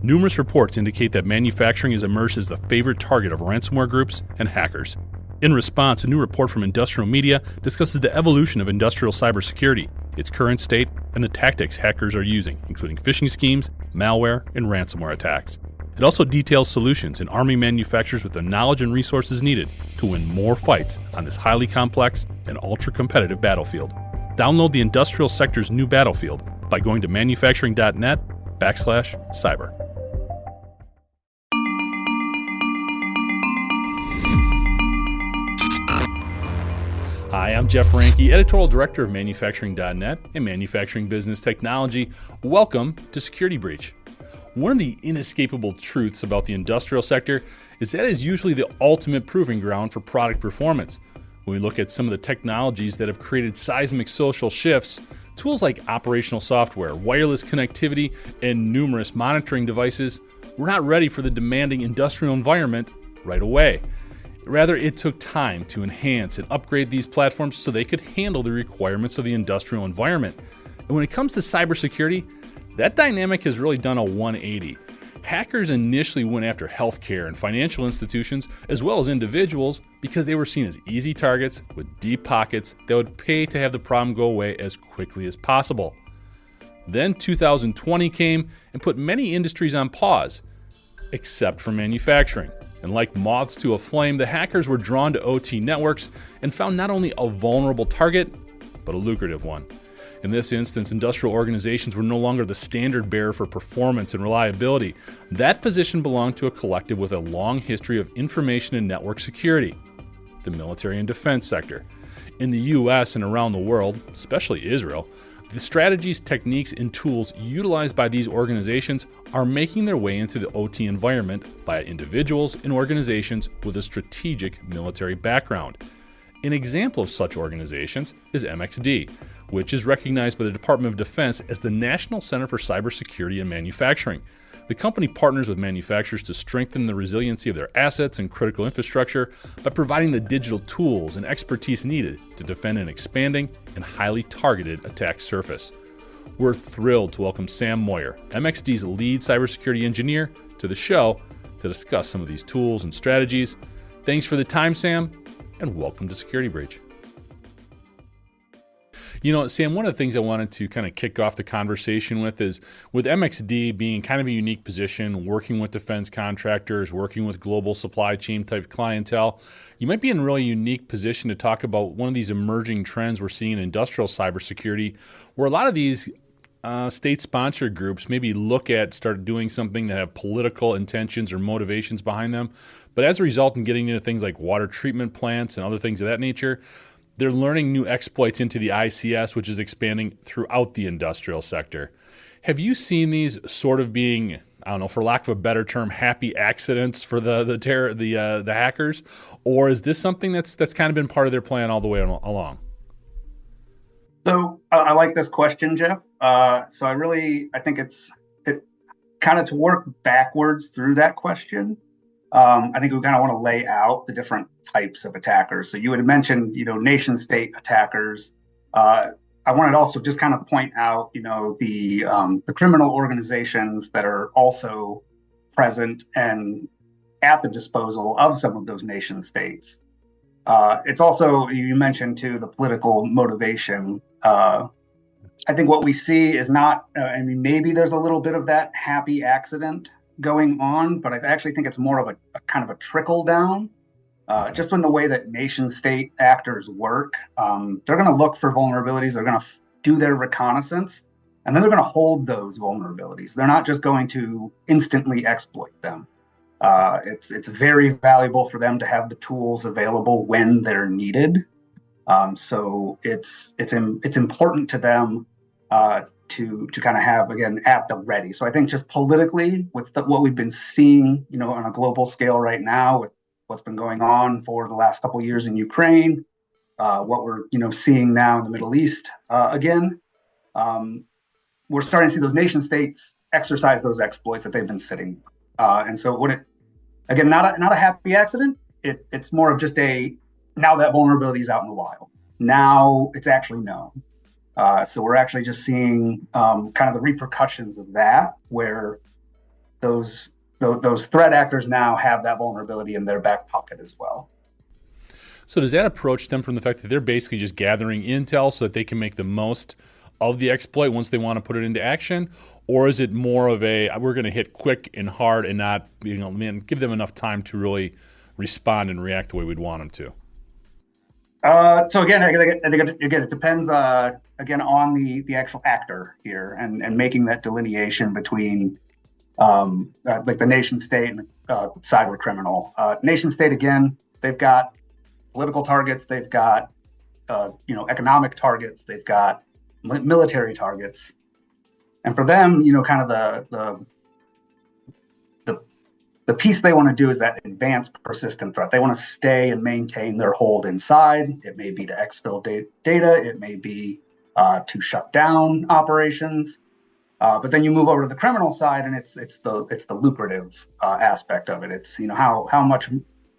Numerous reports indicate that manufacturing has emerged as the favorite target of ransomware groups and hackers. In response, a new report from Industrial Media discusses the evolution of industrial cybersecurity, its current state, and the tactics hackers are using, including phishing schemes, malware, and ransomware attacks. It also details solutions and arming manufacturers with the knowledge and resources needed to win more fights on this highly complex and ultra-competitive battlefield. Download the industrial sector's new battlefield by going to manufacturing.net/cyber. Hi, I'm Jeff Ranke, Editorial Director of Manufacturing.net and Manufacturing Business Technology. Welcome to Security Breach. One of the inescapable truths about the industrial sector is that it is usually the ultimate proving ground for product performance. When we look at some of the technologies that have created seismic social shifts, tools like operational software, wireless connectivity, and numerous monitoring devices, we're not ready for the demanding industrial environment right away. Rather, it took time to enhance and upgrade these platforms so they could handle the requirements of the industrial environment. And when it comes to cybersecurity, that dynamic has really done a 180. Hackers initially went after healthcare and financial institutions, as well as individuals, because they were seen as easy targets with deep pockets that would pay to have the problem go away as quickly as possible. Then 2020 came and put many industries on pause, except for manufacturing. And like moths to a flame, the hackers were drawn to OT networks and found not only a vulnerable target, but a lucrative one. In this instance, industrial organizations were no longer the standard bearer for performance and reliability. That position belonged to a collective with a long history of information and network security, the military and defense sector. In the US and around the world, especially Israel, the strategies, techniques, and tools utilized by these organizations are making their way into the OT environment by individuals and organizations with a strategic military background. An example of such organizations is MXD, which is recognized by the Department of Defense as the National Center for Cybersecurity and Manufacturing. The company partners with manufacturers to strengthen the resiliency of their assets and critical infrastructure by providing the digital tools and expertise needed to defend an expanding and highly targeted attack surface. We're thrilled to welcome Sam Moyer, MXD's lead cybersecurity engineer, to the show to discuss some of these tools and strategies. Thanks for the time, Sam, and welcome to Security Breach. You know, Sam, one of the things I wanted to kind of kick off the conversation with is with MXD being kind of a unique position, working with defense contractors, working with global supply chain type clientele, you might be in a really unique position to talk about one of these emerging trends we're seeing in industrial cybersecurity, where a lot of these state-sponsored groups maybe start doing something that have political intentions or motivations behind them. But as a result, in getting into things like water treatment plants and other things of that nature, they're learning new exploits into the ICS, which is expanding throughout the industrial sector. Have you seen these sort of being, I don't know, for lack of a better term, happy accidents for the hackers, or is this something that's kind of been part of their plan all the way along? So I like this question, Jeff. I think it kind of to work backwards through that question. I think we kind of want to lay out the different types of attackers. So you had mentioned, nation state attackers. I wanted to also just kind of point out, the criminal organizations that are also present and at the disposal of some of those nation states. It's also, you mentioned too, the political motivation. I think what we see is not, maybe there's a little bit of that happy accident going on, but I actually think it's more of a kind of a trickle down. Just in the way that nation state actors work, they're going to look for vulnerabilities, they're going to do their reconnaissance, and then they're going to hold those vulnerabilities. They're not just going to instantly exploit them. It's very valuable for them to have the tools available when they're needed. So it's important to them to kind of have, again, at the ready. So I think just politically, with what we've been seeing, on a global scale right now, with what's been going on for the last couple of years in Ukraine, what we're seeing now in the Middle East, again, we're starting to see those nation states exercise those exploits that they've been sitting. And so not a happy accident. It's more of just now that vulnerability is out in the wild. Now it's actually known. So we're actually just seeing kind of the repercussions of that, where those threat actors now have that vulnerability in their back pocket as well. So does that approach stem from the fact that they're basically just gathering intel so that they can make the most of the exploit once they want to put it into action? Or is it more of a, we're going to hit quick and hard and not, give them enough time to really respond and react the way we'd want them to? So again, I think it depends again on the actual actor here and making that delineation between like the nation state and cyber criminal. Nation state, again, they've got political targets, they've got economic targets, they've got military targets, and for them, kind of the piece they want to do is that advanced persistent threat. They want to stay and maintain their hold inside. It may be to exfil data, it may be to shut down operations. But then you move over to the criminal side, and it's the lucrative aspect of it. It's how much,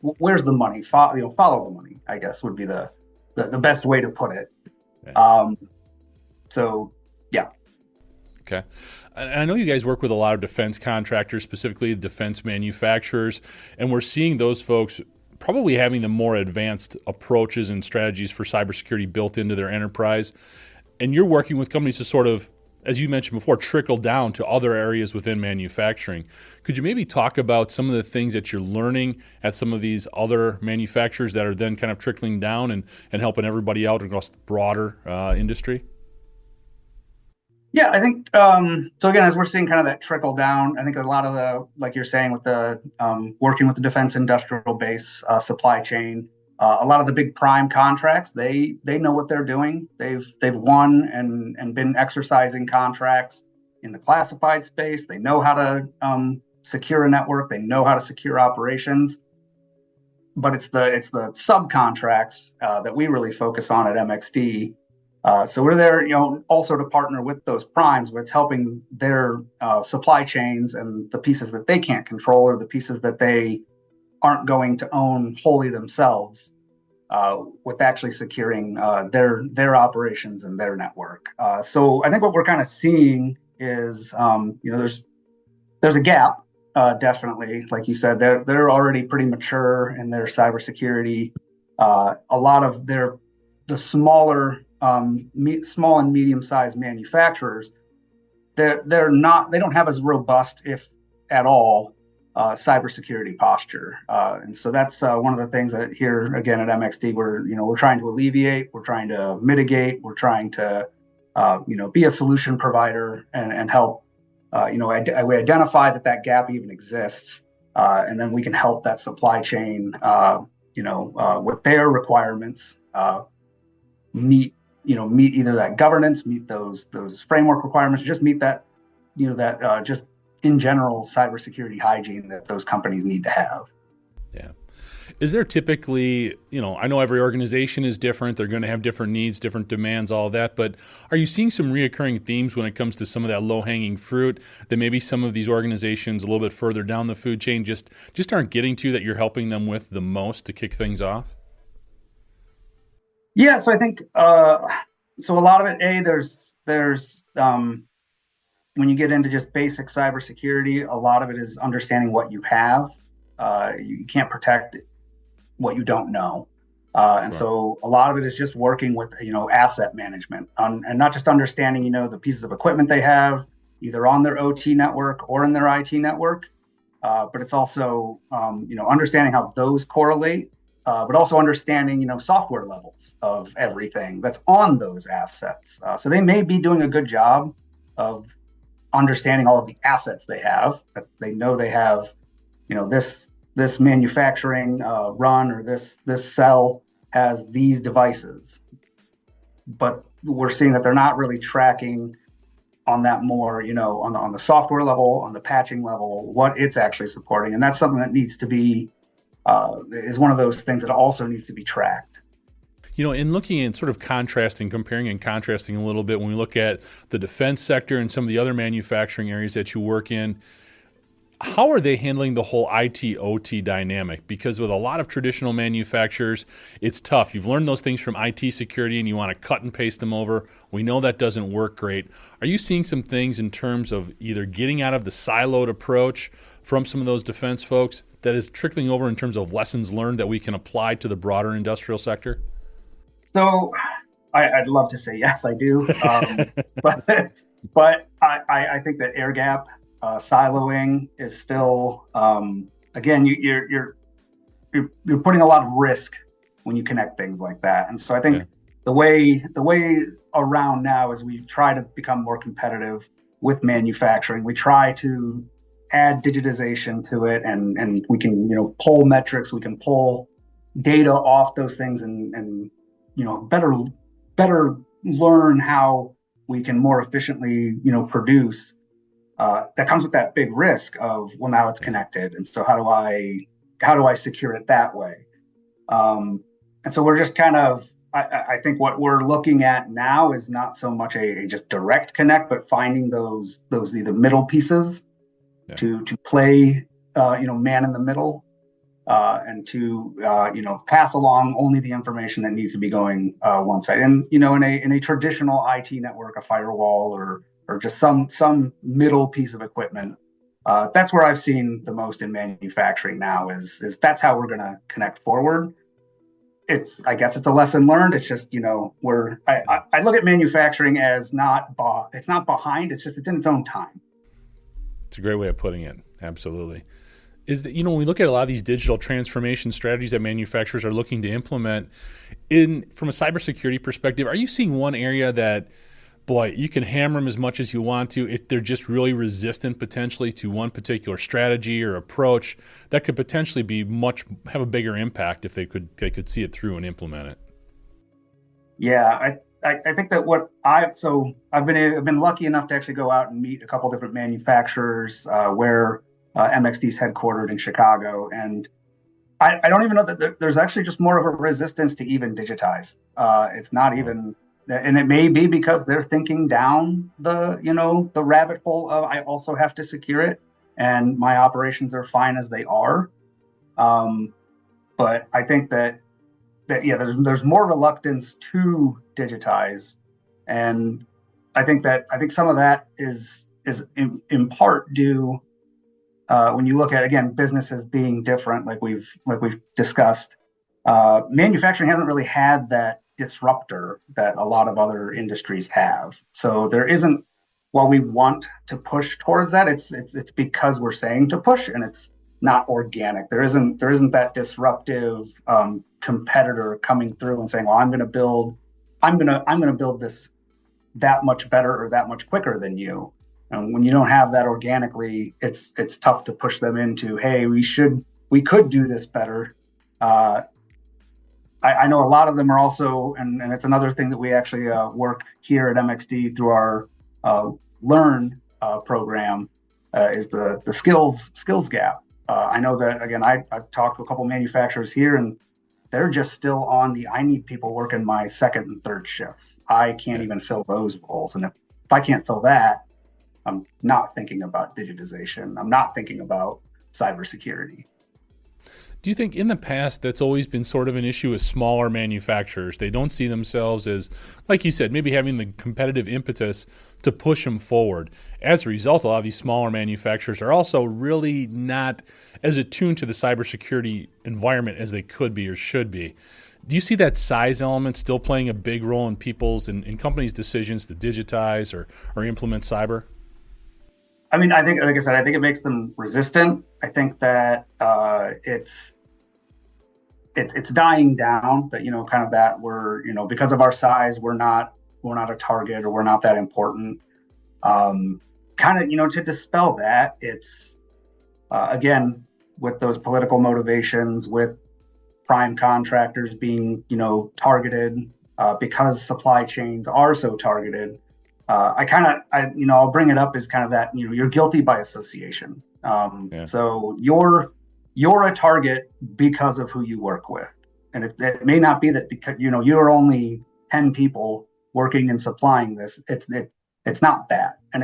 where's the money? Follow the money, I guess, would be the best way to put it. Okay. So yeah. Okay. And I know you guys work with a lot of defense contractors, specifically defense manufacturers, and we're seeing those folks probably having the more advanced approaches and strategies for cybersecurity built into their enterprise. And you're working with companies to sort of, as you mentioned before, trickle down to other areas within manufacturing. Could you maybe talk about some of the things that you're learning at some of these other manufacturers that are then kind of trickling down and helping everybody out across the broader industry? Yeah, I think so. Again, as we're seeing kind of that trickle down, I think a lot of the, like you're saying, with the working with the defense industrial base supply chain, a lot of the big prime contracts, they know what they're doing. They've won and been exercising contracts in the classified space. They know how to secure a network. They know how to secure operations. But it's the subcontracts that we really focus on at MXD. So we're there, also to partner with those primes, but it's helping their supply chains and the pieces that they can't control or the pieces that they aren't going to own wholly themselves, with actually securing their operations and their network. So I think what we're kind of seeing is, there's a gap, definitely. Like you said, they're already pretty mature in their cybersecurity. A lot of the smaller small and medium-sized manufacturers, they don't have as robust, if at all, cybersecurity posture, and so that's one of the things that here again at MXD we're trying to alleviate, we're trying to mitigate, we're trying to be a solution provider and help. We identify that gap even exists, and then we can help that supply chain, with their requirements, meet either that governance, meet those framework requirements, just meet that, just in general cybersecurity hygiene that those companies need to have. Yeah. Is there typically, I know every organization is different. They're going to have different needs, different demands, all that. But are you seeing some reoccurring themes when it comes to some of that low-hanging fruit that maybe some of these organizations a little bit further down the food chain just aren't getting to, that you're helping them with the most to kick things off? Yeah, so I think so a lot of it, there's when you get into just basic cybersecurity, a lot of it is understanding what you have. You can't protect what you don't know. And so a lot of it is just working with, asset management and not just understanding, the pieces of equipment they have either on their OT network or in their IT network. But it's also, understanding how those correlate, but also understanding, software levels of everything that's on those assets. So they may be doing a good job of understanding all of the assets they have, that they know they have, this manufacturing run or this cell has these devices, but we're seeing that they're not really tracking on that more, on the software level, on the patching level, what it's actually supporting. And that's something that needs to be, is one of those things that also needs to be tracked. In looking at sort of comparing and contrasting a little bit, when we look at the defense sector and some of the other manufacturing areas that you work in, How are they handling the whole IT OT dynamic? Because with a lot of traditional manufacturers, it's tough. You've learned those things from IT security and you want to cut and paste them over. We know that doesn't work great. Are you seeing some things in terms of either getting out of the siloed approach from some of those defense folks that is trickling over in terms of lessons learned that we can apply to the broader industrial sector? So I'd love to say yes, I do. But I think that air gap siloing is still, again, you're putting a lot of risk when you connect things like that. And so I think the way around now is we try to become more competitive with manufacturing. We try to add digitization to it, and we can pull metrics, we can pull data off those things, and better learn how we can more efficiently produce. That comes with that big risk of, well, now it's connected, and so how do I secure it that way? And so we're just kind of, I think what we're looking at now is not so much a just direct connect, but finding those either middle pieces to play man in the middle, and to pass along only the information that needs to be going one side. And in a traditional IT network, a firewall or just some middle piece of equipment, that's where I've seen the most in manufacturing now. Is that's how we're going to connect forward. I guess it's a lesson learned. It's just I look at manufacturing as it's not behind. It's in its own time. It's a great way of putting it. Absolutely. Is that, when we look at a lot of these digital transformation strategies that manufacturers are looking to implement from a cybersecurity perspective, are you seeing one area that, boy, you can hammer them as much as you want to, if they're just really resistant potentially to one particular strategy or approach that could potentially have a bigger impact if they could see it through and implement it? Yeah, I think that I've been lucky enough to actually go out and meet a couple different manufacturers where MXD is headquartered in Chicago, and I don't even know that there's actually just more of a resistance to even digitize. It's not even, and it may be because they're thinking down the rabbit hole of, I also have to secure it, and my operations are fine as they are. But I think that there's more reluctance to digitize, and I think some of that is in part due. When you look at, again, businesses being different, like we've discussed, manufacturing hasn't really had that disruptor that a lot of other industries have. So there isn't, while we want to push towards that, it's because we're saying to push, and it's not organic. There isn't that disruptive competitor coming through and saying, well, I'm going to build this that much better or that much quicker than you. And when you don't have that organically, it's tough to push them into, hey, we could do this better. I know a lot of them are also, and it's another thing that we actually work here at MXD through our Learn program, is the skills gap. I know that, again, I've talked to a couple manufacturers here, and they're just still on I need people working my second and third shifts. I can't even fill those roles. And if I can't fill that, I'm not thinking about digitization. I'm not thinking about cybersecurity. Do you think in the past that's always been sort of an issue with smaller manufacturers? They don't see themselves as, like you said, maybe having the competitive impetus to push them forward. As a result, a lot of these smaller manufacturers are also really not as attuned to the cybersecurity environment as they could be or should be. Do you see that size element still playing a big role in people's and companies' decisions to digitize or implement cyber? I mean, I think, like I said, I think it makes them resistant. I think that it's dying down. That kind of that we're because of our size, we're not a target, or we're not that important. Kind of to dispel that, it's again with those political motivations, with prime contractors being targeted because supply chains are so targeted. I'll bring it up as kind of that, you're guilty by association. So you're a target because of who you work with. And it may not be that because, you're only 10 people working and supplying this. It's not that. And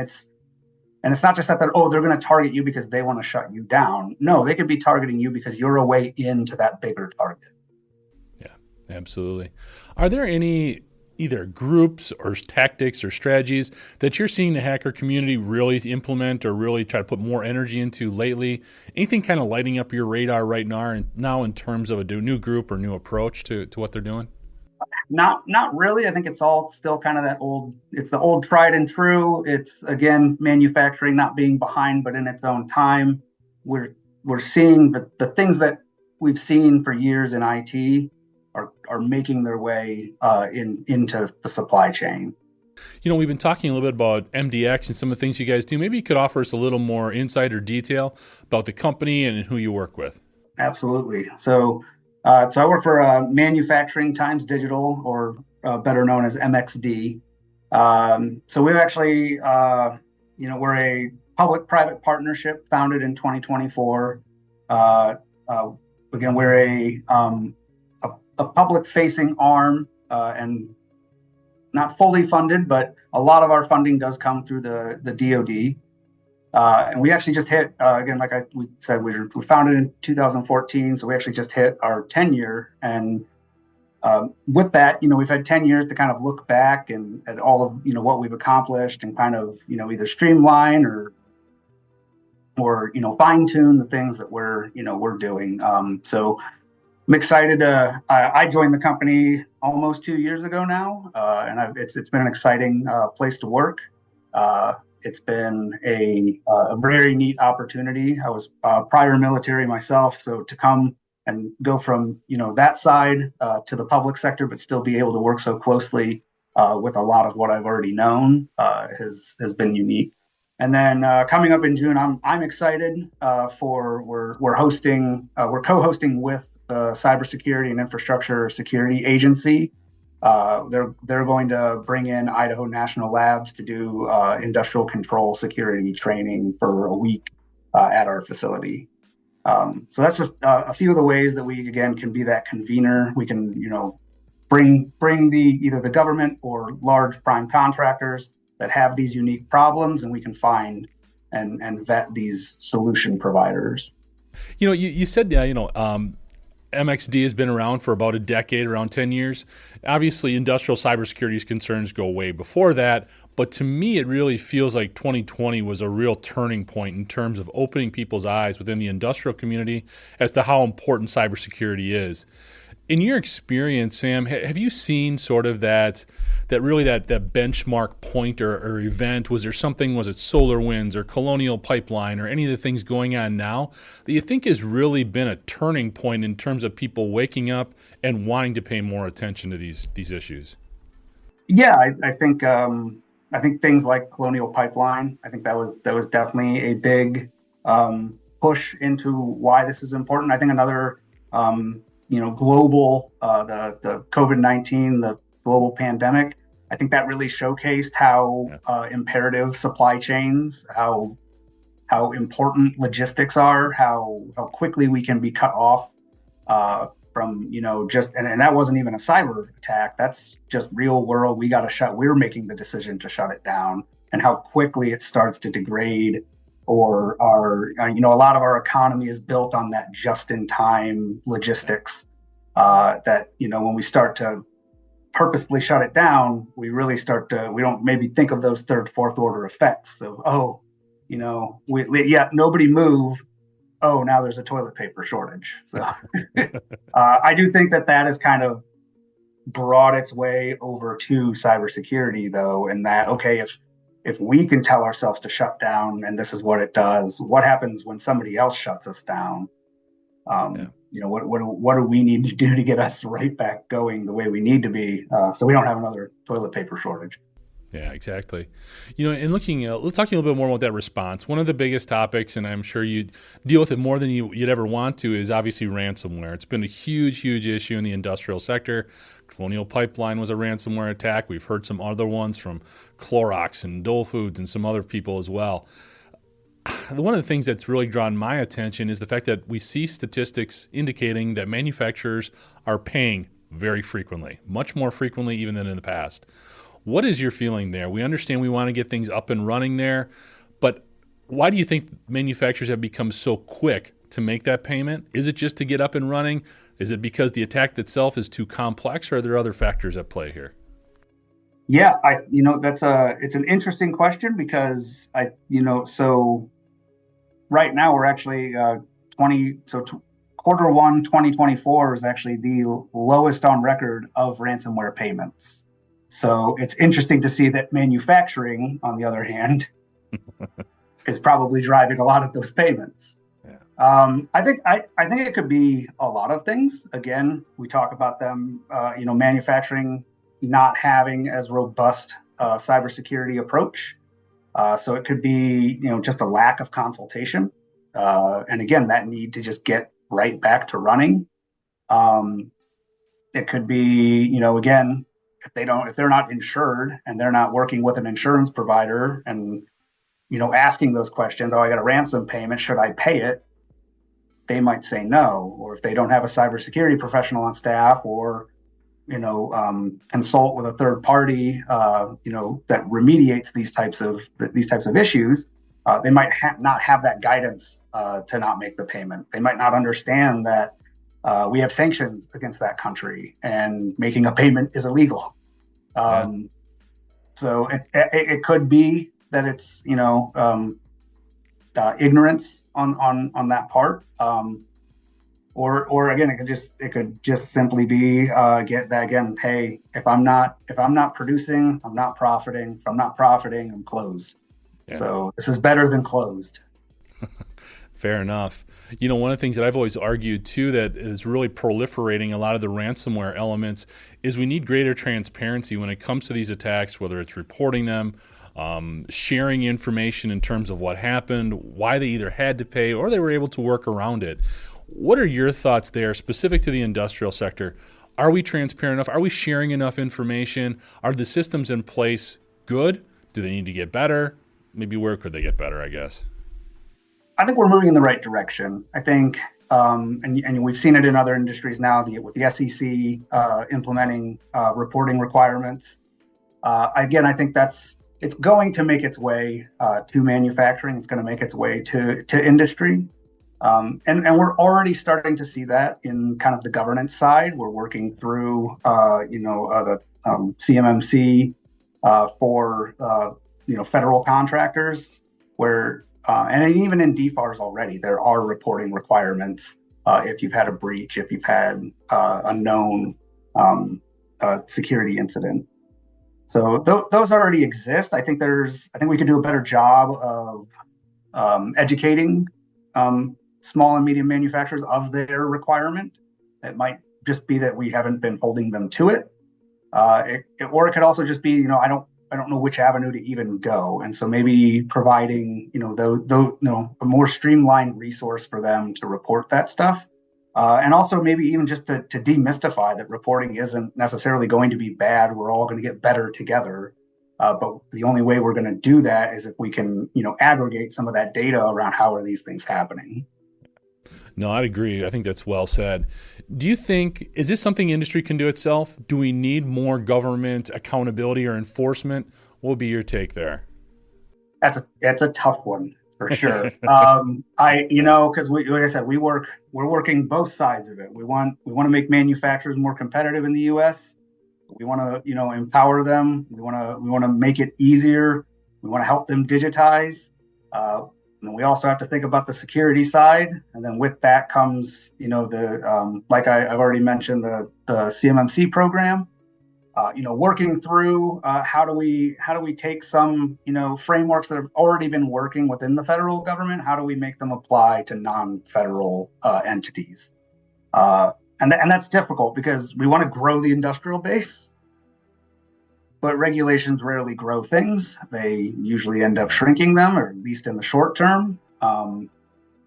And it's not just that they're going to target you because they want to shut you down. No, they could be targeting you because you're a way into that bigger target. Yeah, absolutely. Are there any either groups or tactics or strategies that you're seeing the hacker community really implement or really try to put more energy into lately? Anything kind of lighting up your radar right now in terms of a new group or new approach to what they're doing? Not really. I think it's all still kind of it's the old tried and true. It's again, manufacturing not being behind, but in its own time. We're seeing the things that we've seen for years in IT are making their way into the supply chain. We've been talking a little bit about MDX and some of the things you guys do. Maybe you could offer us a little more insight or detail about the company and who you work with. Absolutely. So I work for Manufacturing Times Digital, or better known as MXD. So we've actually, we're a public-private partnership founded in 2024. Again, we're a public-facing arm and not fully funded, but a lot of our funding does come through the DoD. And we actually just hit, again, like we said, we were founded in 2014, so we actually just hit our 10-year. And with that, we've had 10 years to kind of look back and at all of, what we've accomplished and kind of, either streamline or fine tune the things that we're doing. So I'm excited. I joined the company almost 2 years ago now, and it's been an exciting place to work. It's been a very neat opportunity. I was prior military myself, so to come and go from that side to the public sector, but still be able to work so closely with a lot of what I've already known has been unique. And then coming up in June, I'm excited for we're co-hosting with the Cybersecurity and Infrastructure Security Agency. They're going to bring in Idaho National Labs to do industrial control security training for a week at our facility. So that's just a few of the ways that we again can be that convener. We can bring either the government or large prime contractors that have these unique problems, and we can find and vet these solution providers. You said MXD has been around for about a decade, around 10 years. Obviously, industrial cybersecurity concerns go way before that, but to me, it really feels like 2020 was a real turning point in terms of opening people's eyes within the industrial community as to how important cybersecurity is. In your experience, Sam, have you seen sort of that benchmark point or event? Was it SolarWinds or Colonial Pipeline or any of the things going on now that you think has really been a turning point in terms of people waking up and wanting to pay more attention to these issues? Yeah, I think things like Colonial Pipeline, I think that was definitely a big push into why this is important. I think another global, the COVID-19, the global pandemic, I think that really showcased how imperative supply chains, how important logistics are, how quickly we can be cut off from, and that wasn't even a cyber attack. That's just real world. We're making the decision to shut it down, and how quickly it starts to degrade. Or a lot of our economy is built on that just-in-time logistics. That when we start to purposefully shut it down, we don't maybe think of those third, fourth order effects. So, nobody move. Oh, now there's a toilet paper shortage. So I do think that has kind of brought its way over to cybersecurity, though, and that, okay, if we can tell ourselves to shut down and this is what it does, what happens when somebody else shuts us down? What do we need to do to get us right back going the way we need to be, so we don't have another toilet paper shortage? Yeah, exactly. And let's talk a little bit more about that response. One of the biggest topics, and I'm sure you deal with it more than you'd ever want to, is obviously ransomware. It's been a huge, huge issue in the industrial sector. Colonial Pipeline was a ransomware attack. We've heard some other ones from Clorox and Dole Foods and some other people as well. One of the things that's really drawn my attention is the fact that we see statistics indicating that manufacturers are paying very frequently, much more frequently even than in the past. What is your feeling there? We understand we want to get things up and running there, but Why do you think manufacturers have become so quick to make that payment? Is it just to get up and running? Is it because the attack itself is too complex, or are there other factors at play here? Yeah, it's an interesting question because so right now we're actually 20, so quarter one 2024 is actually the lowest on record of ransomware payments. So it's interesting to see that manufacturing, on the other hand, is probably driving a lot of those payments. Yeah. I think it could be a lot of things. Again, we talk about them, manufacturing not having as robust cybersecurity approach. So it could be, just a lack of consultation, and again, that need to just get right back to running. It could be, again, if they're not insured and they're not working with an insurance provider and asking those questions, oh, I got a ransom payment, should I pay it? They might say no. Or if they don't have a cybersecurity professional on staff, or consult with a third party, that remediates these types of issues, they might not have that guidance to not make the payment. They might not understand that we have sanctions against that country and making a payment is illegal. So it could be that it's ignorance on that part. Or again, it could just simply be hey, if I'm not producing, I'm not profiting. If I'm not profiting, I'm closed. Yeah. So this is better than closed. Fair enough. One of the things that I've always argued too that is really proliferating a lot of the ransomware elements is we need greater transparency when it comes to these attacks, whether it's reporting them, sharing information in terms of what happened, why they either had to pay or they were able to work around it. What are your thoughts there specific to the industrial sector? Are we transparent enough? Are we sharing enough information? Are the systems in place good? Do they need to get better? Maybe where could they get better, I guess? I think we're moving in the right direction. I think, and we've seen it in other industries now, with the SEC implementing reporting requirements. Again, I think it's going to make its way to manufacturing. It's going to make its way to industry. And we're already starting to see that in kind of the governance side. We're working through, the CMMC for, federal contractors, where, and even in DFARS already, there are reporting requirements if you've had a breach, if you've had a known security incident. So those already exist. I think we could do a better job of educating small and medium manufacturers of their requirement. It might just be that we haven't been holding them to it. Or it could also just be, I don't know which avenue to even go. And so maybe providing, a more streamlined resource for them to report that stuff. And also maybe even just to demystify that reporting isn't necessarily going to be bad. We're all going to get better together. But the only way we're going to do that is if we can, aggregate some of that data around how are these things happening. No, I'd agree. I think that's well said. Do you think, is this something industry can do itself? Do we need more government accountability or enforcement? What would be your take there? That's a tough one for sure. Because like I said, we're working both sides of it. We want to make manufacturers more competitive in the U.S. We want to, empower them. We want to make it easier. We want to help them digitize. And we also have to think about the security side, and then with that comes, like I've already mentioned, the CMMC program. Working through how do we take some frameworks that have already been working within the federal government? How do we make them apply to non-federal entities? And that's difficult because we want to grow the industrial base. But regulations rarely grow things. They usually end up shrinking them, or at least in the short term.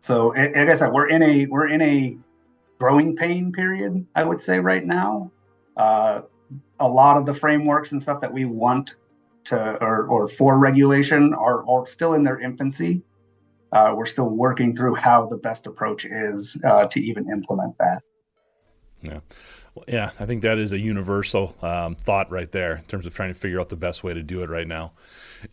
So, like I said, we're in a growing pain period, I would say, right now. A lot of the frameworks and stuff that we want to, or for regulation, are still in their infancy. We're still working through how the best approach is to even implement that. Yeah. Well, yeah, I think that is a universal thought right there in terms of trying to figure out the best way to do it right now.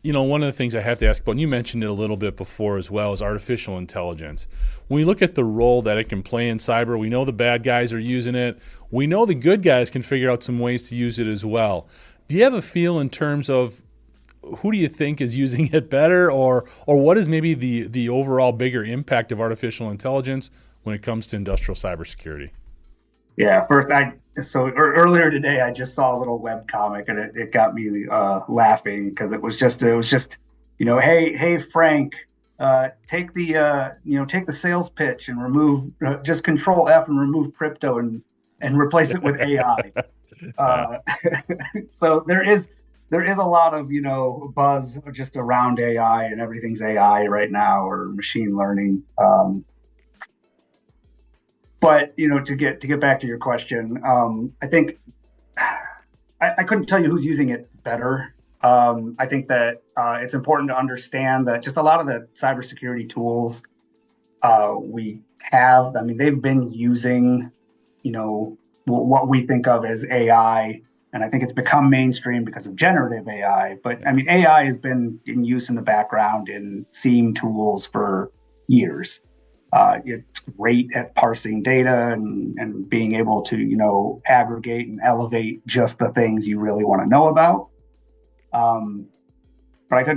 One of the things I have to ask about, and you mentioned it a little bit before as well, is artificial intelligence. When we look at the role that it can play in cyber, we know the bad guys are using it. We know the good guys can figure out some ways to use it as well. Do you have a feel in terms of who do you think is using it better, or what is maybe the overall bigger impact of artificial intelligence when it comes to industrial cybersecurity? Yeah, earlier today I just saw a little web comic and it got me laughing because it was just hey Frank, take the sales pitch and remove just Control F and remove crypto and replace it with AI. Uh, so there is a lot of buzz just around AI, and everything's AI right now, or machine learning. But to get back to your question, I think I couldn't tell you who's using it better. I think that it's important to understand that just a lot of the cybersecurity tools we have, I mean, they've been using, what we think of as AI, and I think it's become mainstream because of generative AI. But I mean, AI has been in use in the background in SIEM tools for years. It's great at parsing data and being able to, aggregate and elevate just the things you really want to know about. But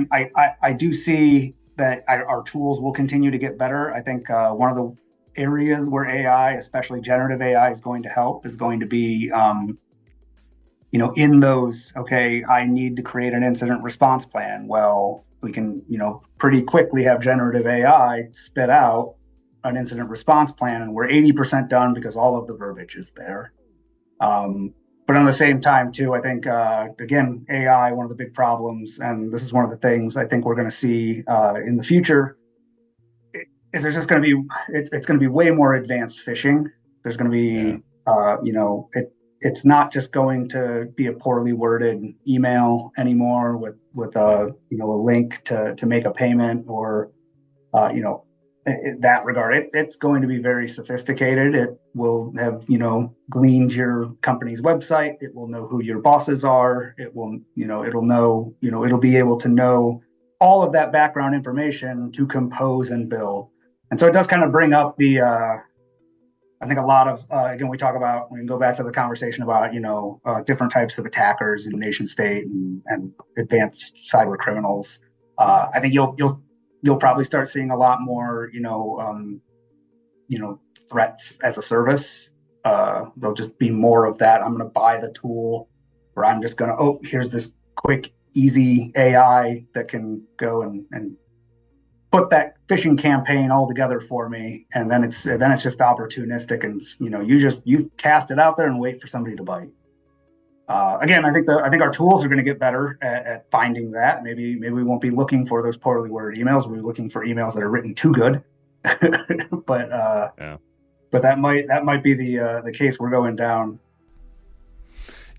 I do see that our tools will continue to get better. I think one of the areas where AI, especially generative AI, is going to help is going to be, in those, okay, I need to create an incident response plan. Well, we can, pretty quickly have generative AI spit out an incident response plan, and we're 80% done because all of the verbiage is there. But on the same time, too, I think, again, AI, one of the big problems, and this is one of the things I think we're going to see in the future, is there's just going to be, it's going to be way more advanced phishing. There's going to be, it's not just going to be a poorly worded email anymore with a link to make a payment or, in that regard, it's going to be very sophisticated. It will have, gleaned your company's website. It will know who your bosses are. It will, it'll know, it'll be able to know all of that background information to compose and build. And so it does kind of bring up the, I think a lot of, again, we can go back to the conversation about, different types of attackers in nation state and advanced cyber criminals. I think you'll probably start seeing a lot more, threats as a service. There'll just be more of that. I'm going to buy the tool, or I'm just going to, here's this quick, easy AI that can go and put that phishing campaign all together for me. And then it's just opportunistic, and you cast it out there and wait for somebody to bite. Again, I think our tools are going to get better at finding that. Maybe we won't be looking for those poorly worded emails. We'll be looking for emails that are written too good. But that might be the case we're going down.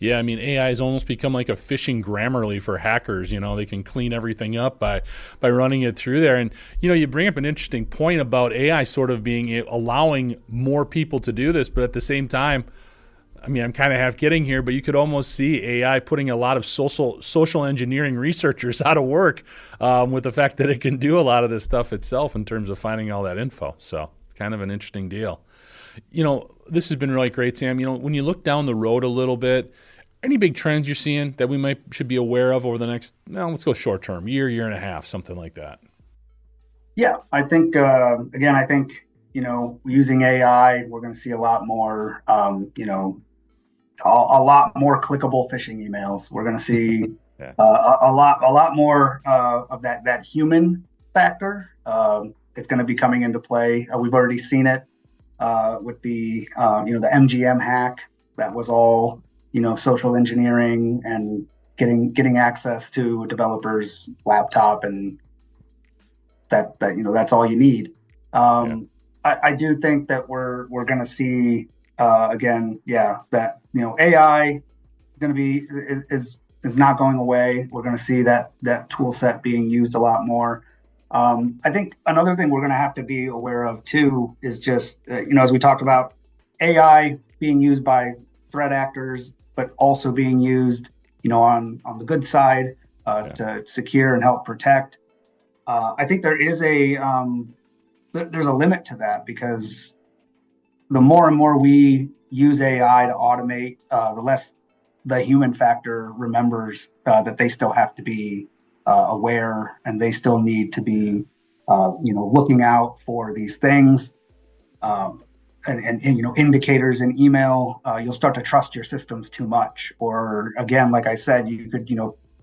Yeah, I mean, AI has almost become like a phishing Grammarly for hackers. They can clean everything up by running it through there. And, you bring up an interesting point about AI sort of allowing more people to do this, but at the same time, I mean, I'm kind of half getting here, but you could almost see AI putting a lot of social engineering researchers out of work with the fact that it can do a lot of this stuff itself in terms of finding all that info. So it's kind of an interesting deal. This has been really great, Sam. When you look down the road a little bit, any big trends you're seeing that we should be aware of over the next, let's go short term, year and a half, something like that? Yeah, I think, using AI, we're going to see a lot more, a lot more clickable phishing emails. We're going to see a lot more of that human factor. It's going to be coming into play. We've already seen it with the the MGM hack. That was all social engineering and getting access to a developer's laptop, and that's all you need. I do think that we're going to see again, that AI is not going away. We're going to see that tool set being used a lot more. I think another thing we're going to have to be aware of too is just as we talked about, AI being used by threat actors, but also being used, on the good side to secure and help protect. I think there's a limit to that, because the more and more we use AI to automate, the less the human factor remembers that they still have to be aware, and they still need to be, looking out for these things. And indicators in email, you'll start to trust your systems too much. Or again, like I said, you could,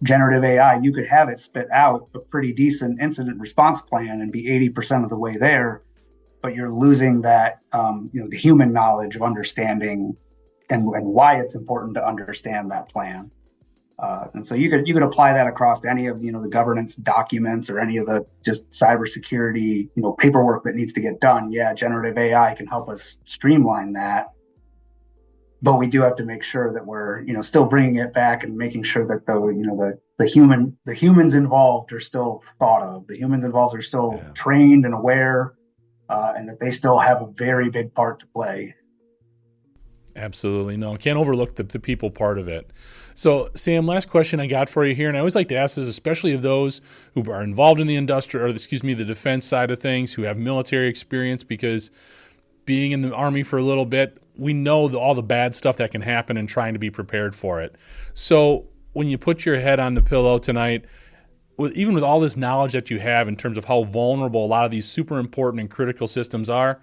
generative AI, you could have it spit out a pretty decent incident response plan and be 80% of the way there, but you're losing that, the human knowledge of understanding and why it's important to understand that plan. And so you could apply that across any of the governance documents or any of the just cybersecurity paperwork that needs to get done. Yeah, generative AI can help us streamline that, but we do have to make sure that we're still bringing it back and making sure that the humans involved are still thought of. The humans involved are still trained and aware, and that they still have a very big part to play. Absolutely. No, can't overlook the people part of it. So, Sam, last question I got for you here, and I always like to ask this, especially of those who are involved in the defense side of things, who have military experience, because being in the Army for a little bit, we know all the bad stuff that can happen and trying to be prepared for it. So, when you put your head on the pillow tonight, even with all this knowledge that you have in terms of how vulnerable a lot of these super important and critical systems are,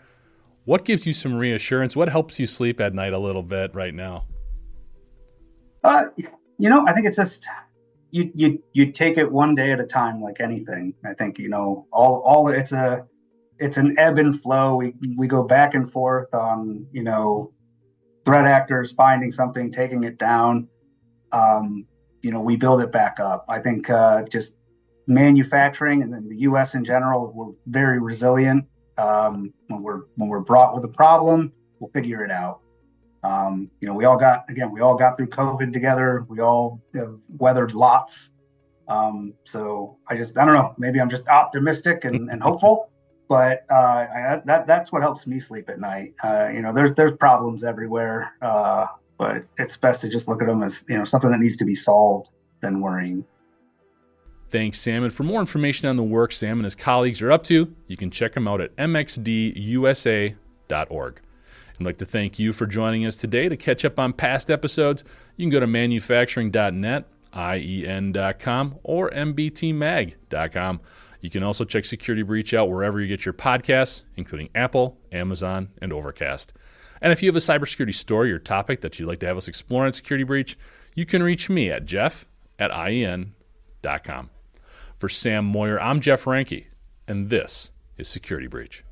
what gives you some reassurance? What helps you sleep at night a little bit right now? I think it's just you take it one day at a time, like anything. I think all it's an ebb and flow. We go back and forth on threat actors finding something, taking it down. We build it back up. I think just manufacturing and then the U.S. in general, we're very resilient. When we're brought with a problem, we'll figure it out. We all got through COVID together. We all have weathered lots. So I don't know, maybe I'm just optimistic and hopeful, but that's what helps me sleep at night. There's problems everywhere, but it's best to just look at them as something that needs to be solved than worrying. Thanks, Sam. And for more information on the work Sam and his colleagues are up to, you can check them out at mxdusa.org. I'd like to thank you for joining us today. To catch up on past episodes, you can go to manufacturing.net, IEN.com, or mbtmag.com. You can also check Security Breach out wherever you get your podcasts, including Apple, Amazon, and Overcast. And if you have a cybersecurity story or topic that you'd like to have us explore on Security Breach, you can reach me at jeff@IEN.com. For Sam Moyer, I'm Jeff Ranke, and this is Security Breach.